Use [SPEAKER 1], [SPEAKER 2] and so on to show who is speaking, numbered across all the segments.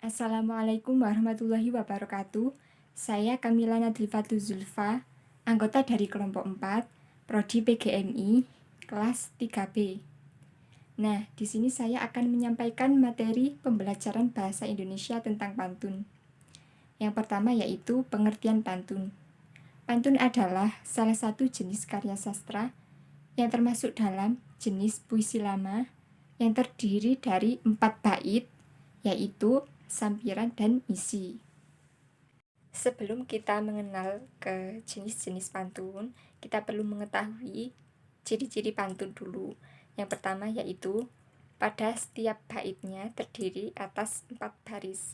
[SPEAKER 1] Assalamualaikum warahmatullahi wabarakatuh. Saya Kamila Nadlifatul Zulfa, anggota dari kelompok 4, Prodi PGMI, kelas 3B. Nah, di sini saya akan menyampaikan materi pembelajaran bahasa Indonesia tentang pantun. Yang pertama yaitu pengertian pantun. Pantun adalah salah satu jenis karya sastra yang termasuk dalam jenis puisi lama yang terdiri dari 4 bait, yaitu sampiran dan isi. Sebelum kita mengenal ke jenis-jenis pantun, kita perlu mengetahui ciri-ciri pantun dulu. Yang pertama yaitu pada setiap baitnya terdiri atas 4 baris.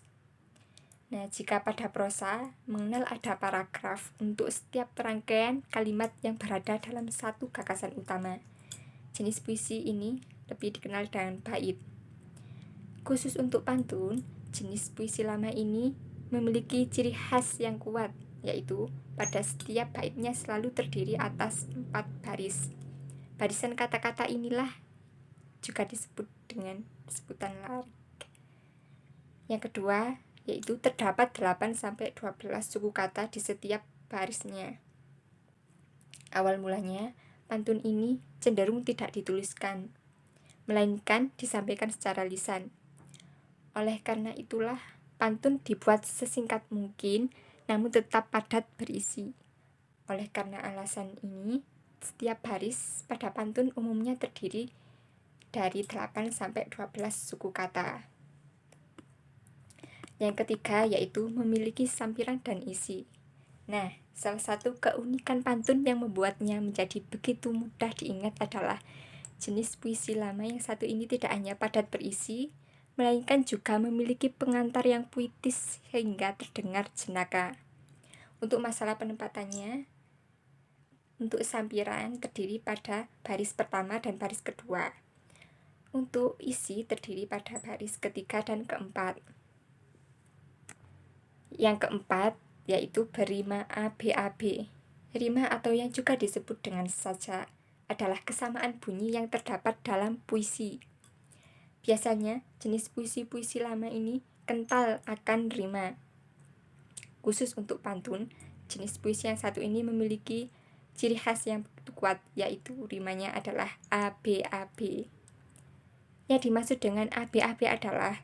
[SPEAKER 1] Nah, jika pada prosa, mengenal ada paragraf untuk setiap rangkaian kalimat yang berada dalam satu gagasan utama. Jenis puisi ini lebih dikenal dengan bait. Khusus untuk pantun, jenis puisi lama ini memiliki ciri khas yang kuat, yaitu pada setiap baitnya selalu terdiri atas 4 baris. Barisan kata-kata inilah juga disebut dengan sebutan larik. Yang kedua, yaitu terdapat 8-12 suku kata di setiap barisnya. Awal mulanya, pantun ini cenderung tidak dituliskan, melainkan disampaikan secara lisan. Oleh karena itulah, pantun dibuat sesingkat mungkin, namun tetap padat berisi. Oleh karena alasan ini, setiap baris pada pantun umumnya terdiri dari 8-12 suku kata. Yang ketiga yaitu memiliki sampiran dan isi. Nah, salah satu keunikan pantun yang membuatnya menjadi begitu mudah diingat adalah jenis puisi lama yang satu ini tidak hanya padat berisi, melainkan juga memiliki pengantar yang puitis sehingga terdengar jenaka. Untuk masalah penempatannya, untuk sampiran terdiri pada baris pertama dan baris kedua. Untuk isi terdiri pada baris ketiga dan keempat. Yang keempat yaitu berima ABAB. Rima atau yang juga disebut dengan saja adalah kesamaan bunyi yang terdapat dalam puisi. Biasanya jenis puisi-puisi lama ini kental akan rima. Khusus untuk pantun, jenis puisi yang satu ini memiliki ciri khas yang begitu kuat, yaitu rimanya adalah ABAB. Yang dimaksud dengan ABAB adalah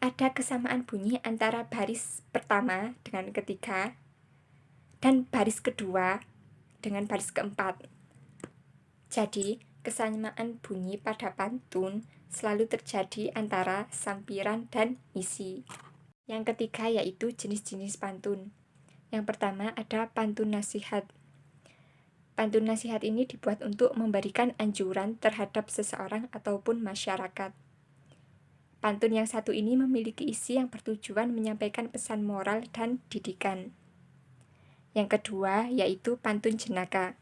[SPEAKER 1] ada kesamaan bunyi antara baris pertama dengan ketiga dan baris kedua dengan baris keempat. Jadi, kesamaan bunyi pada pantun selalu terjadi antara sampiran dan isi. Yang ketiga yaitu jenis-jenis pantun. Yang pertama ada pantun nasihat. Pantun nasihat ini dibuat untuk memberikan anjuran terhadap seseorang ataupun masyarakat. Pantun yang satu ini memiliki isi yang bertujuan menyampaikan pesan moral dan didikan. Yang kedua yaitu pantun jenaka.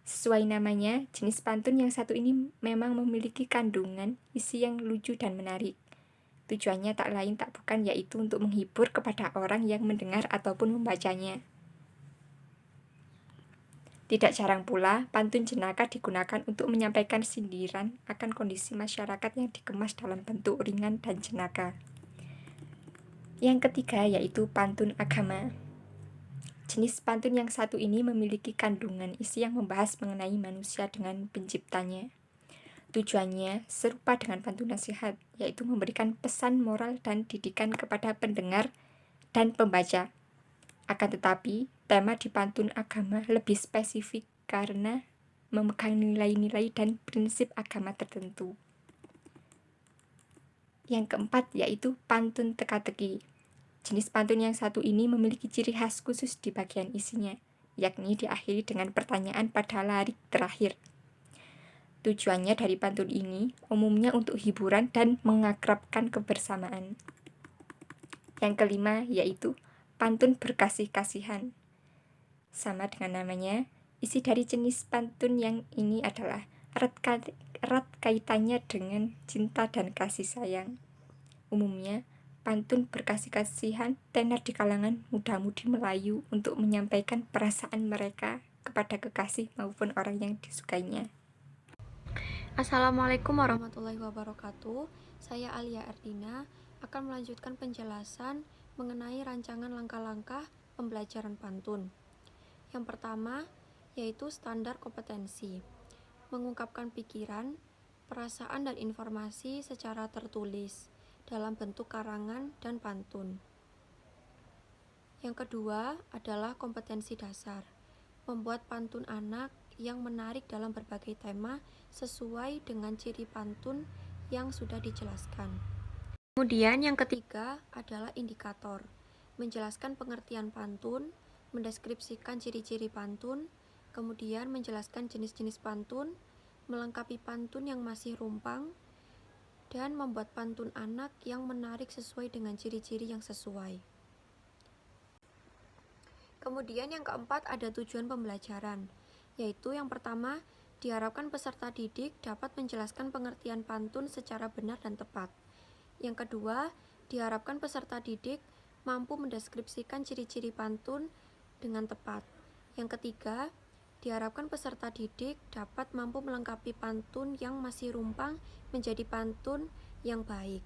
[SPEAKER 1] Sesuai namanya, jenis pantun yang satu ini memang memiliki kandungan isi yang lucu dan menarik. Tujuannya tak lain tak bukan yaitu untuk menghibur kepada orang yang mendengar ataupun membacanya. Tidak jarang pula, pantun jenaka digunakan untuk menyampaikan sindiran akan kondisi masyarakat yang dikemas dalam bentuk ringan dan jenaka. Yang ketiga yaitu pantun agama. Jenis pantun yang satu ini memiliki kandungan isi yang membahas mengenai manusia dengan penciptanya. Tujuannya serupa dengan pantun nasihat, yaitu memberikan pesan moral dan didikan kepada pendengar dan pembaca. Akan tetapi, tema di pantun agama lebih spesifik karena memegang nilai-nilai dan prinsip agama tertentu. Yang keempat yaitu pantun teka-teki. Jenis pantun yang satu ini memiliki ciri khas khusus di bagian isinya, yakni diakhiri dengan pertanyaan pada larik terakhir. Tujuannya dari pantun ini umumnya untuk hiburan dan mengakrabkan kebersamaan. Yang kelima yaitu pantun berkasih-kasihan. Sama dengan namanya, isi dari jenis pantun yang ini adalah erat kaitannya dengan cinta dan kasih sayang. Umumnya, pantun berkasih-kasihan tenar di kalangan muda-mudi Melayu untuk menyampaikan perasaan mereka kepada kekasih maupun orang yang disukainya.
[SPEAKER 2] Assalamualaikum warahmatullahi wabarakatuh. Saya Alia Ardina, akan melanjutkan penjelasan mengenai rancangan langkah-langkah pembelajaran pantun. Yang pertama, yaitu standar kompetensi. Mengungkapkan pikiran, perasaan dan informasi secara tertulis dalam bentuk karangan dan pantun. Yang kedua adalah kompetensi dasar. Membuat pantun anak yang menarik dalam berbagai tema sesuai dengan ciri pantun yang sudah dijelaskan. Kemudian yang ketiga adalah indikator. Menjelaskan pengertian pantun, mendeskripsikan ciri-ciri pantun, kemudian menjelaskan jenis-jenis pantun, melengkapi pantun yang masih rumpang, dan membuat pantun anak yang menarik sesuai dengan ciri-ciri yang sesuai. Kemudian yang keempat ada tujuan pembelajaran, yaitu yang pertama, diharapkan peserta didik dapat menjelaskan pengertian pantun secara benar dan tepat. Yang kedua, diharapkan peserta didik mampu mendeskripsikan ciri-ciri pantun dengan tepat. Yang ketiga, diharapkan peserta didik dapat mampu melengkapi pantun yang masih rumpang menjadi pantun yang baik.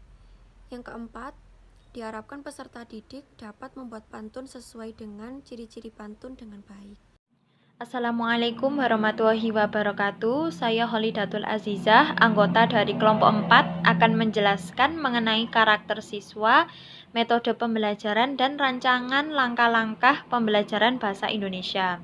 [SPEAKER 2] Yang keempat, diharapkan peserta didik dapat membuat pantun sesuai dengan ciri-ciri pantun dengan baik.
[SPEAKER 3] Assalamualaikum warahmatullahi wabarakatuh. Saya Holidatul Azizah, anggota dari kelompok 4, akan menjelaskan mengenai karakter siswa, metode pembelajaran, dan rancangan langkah-langkah pembelajaran bahasa Indonesia.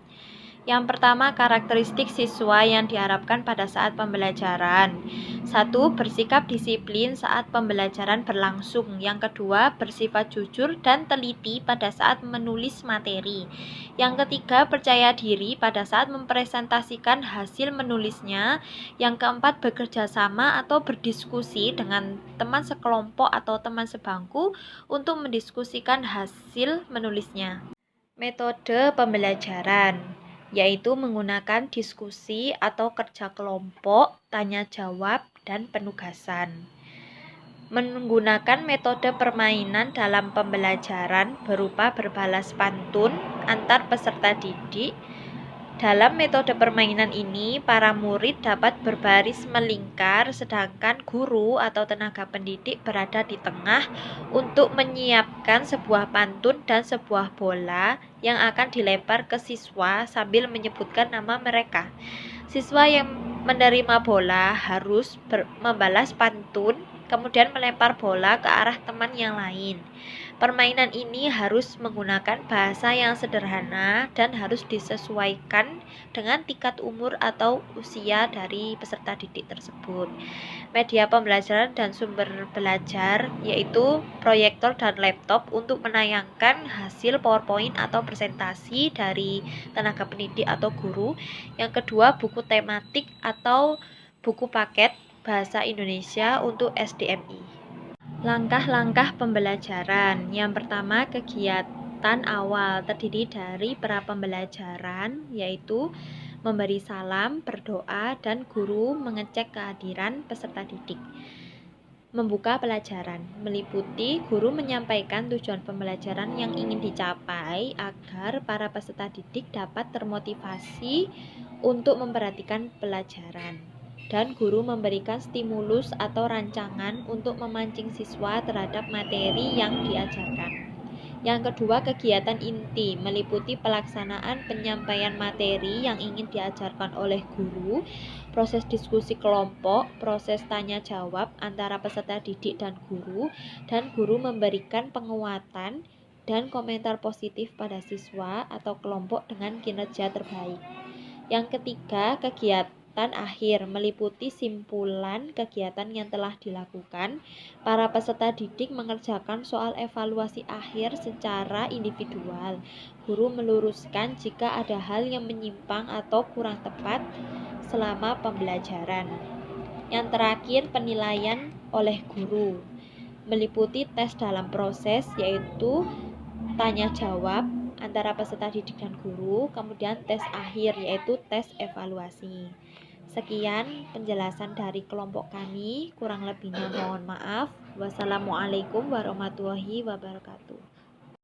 [SPEAKER 3] Yang pertama, karakteristik siswa yang diharapkan pada saat pembelajaran. 1. Bersikap disiplin saat pembelajaran berlangsung. Yang kedua, bersifat jujur dan teliti pada saat menulis materi. Yang ketiga, percaya diri pada saat mempresentasikan hasil menulisnya. Yang keempat, bekerja sama atau berdiskusi dengan teman sekelompok atau teman sebangku untuk mendiskusikan hasil menulisnya. Metode pembelajaran yaitu menggunakan diskusi atau kerja kelompok, tanya jawab, dan penugasan. Menggunakan metode permainan dalam pembelajaran berupa berbalas pantun antar peserta didik. Dalam metode permainan ini, para murid dapat berbaris melingkar, sedangkan guru atau tenaga pendidik berada di tengah untuk menyiapkan sebuah pantun dan sebuah bola yang akan dilempar ke siswa sambil menyebutkan nama mereka. Siswa yang menerima bola harus membalas pantun, kemudian melempar bola ke arah teman yang lain. Permainan ini harus menggunakan bahasa yang sederhana dan harus disesuaikan dengan tingkat umur atau usia dari peserta didik tersebut. Media pembelajaran dan sumber belajar yaitu proyektor dan laptop untuk menayangkan hasil PowerPoint atau presentasi dari tenaga pendidik atau guru. Yang kedua, buku tematik atau buku paket bahasa Indonesia untuk SDMI. Langkah-langkah pembelajaran. Yang pertama, kegiatan awal terdiri dari pra pembelajaran, yaitu memberi salam, berdoa, dan guru mengecek kehadiran peserta didik. Membuka pelajaran meliputi guru menyampaikan tujuan pembelajaran yang ingin dicapai agar para peserta didik dapat termotivasi untuk memperhatikan pelajaran. Dan guru memberikan stimulus atau rancangan untuk memancing siswa terhadap materi yang diajarkan. Yang kedua, kegiatan inti meliputi pelaksanaan penyampaian materi yang ingin diajarkan oleh guru, proses diskusi kelompok, proses tanya jawab antara peserta didik dan guru memberikan penguatan dan komentar positif pada siswa atau kelompok dengan kinerja terbaik. Yang ketiga, kegiatan akhir meliputi simpulan kegiatan yang telah dilakukan. Para peserta didik mengerjakan soal evaluasi akhir secara individual. Guru meluruskan jika ada hal yang menyimpang atau kurang tepat selama pembelajaran. Yang terakhir, penilaian oleh guru meliputi tes dalam proses yaitu tanya jawab antara peserta didik dan guru, kemudian tes akhir yaitu tes evaluasi. Sekian penjelasan dari kelompok kami, kurang lebihnya mohon maaf. Wassalamualaikum warahmatullahi wabarakatuh.